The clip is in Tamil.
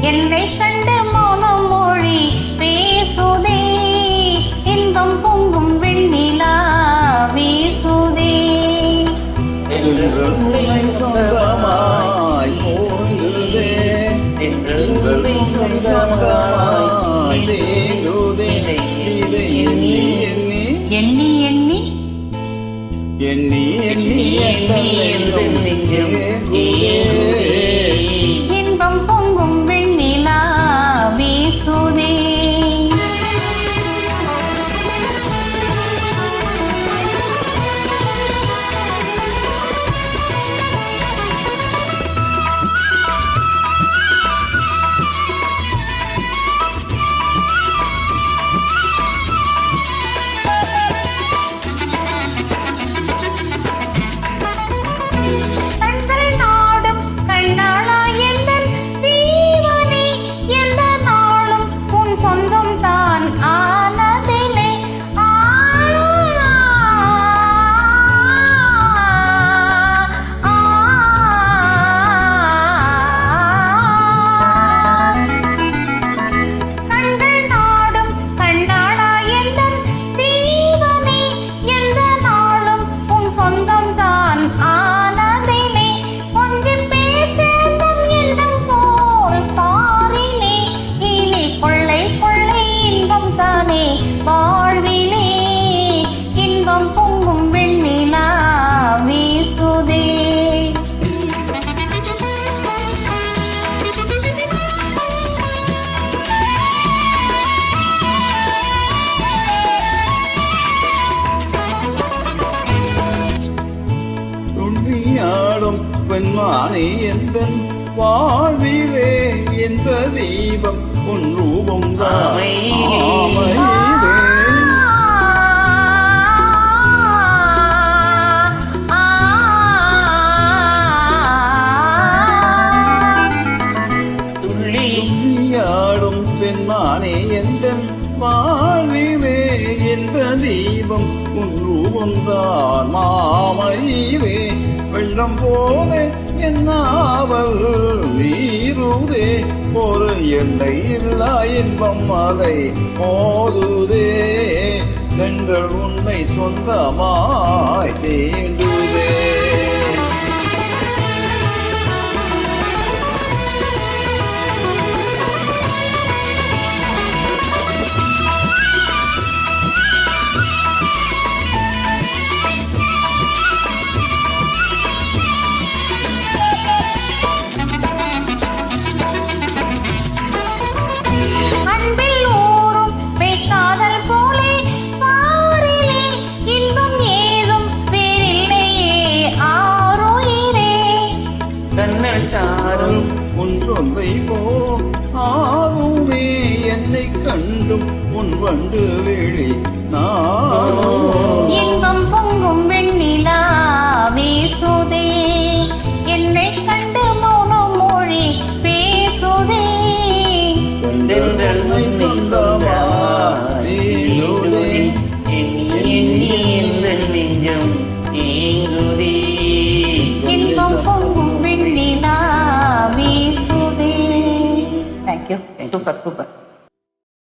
என்னை கண்டு மௌனம் மொழி பேசுதே, இன்பம் பொங்கும் வெண்ணிலா வீசுதே. சொந்தமாய் போங்குதே, இதை எண்ணி எண்ணி எண்ணி எண்ணி எண்ணி இன்பம் பொங்கும் வெண்ணிலா வீசுதே. வாழ்விலே இன்பம் பொங்கும் வெண்ணிலா வீசுதே. துணியாடும் பெண்மானே எந்தன் வாழ்விலே எந்த தீபம் உன் ரூபம் தான். துள்ளியாடும் பெண்மானே எந்தன் வாழ்விலே எந்த தீபம் உன் ரூபம் தான். மாமையிலே வெள்ளம் போல என்னாவல் நீருதே, ஒரு எல்லை இல்லா இன்பம் அதை மோதுதே. எங்கள் உன்னை சொந்தமாய் தீண்டுதே. உன் சொந்தை போ ஆகுமே என்னை கண்டும் உன் வண்டு விழி இன்பம் பொங்கும் வெண்ணிலா வீசுதே, என்னை கண்டு மௌனம் மொழி பேசுதே. சொந்தமா இன்பம் பொங்கும் வெண்ணிலா வீசுதே. தேங்க்யூ. Super super.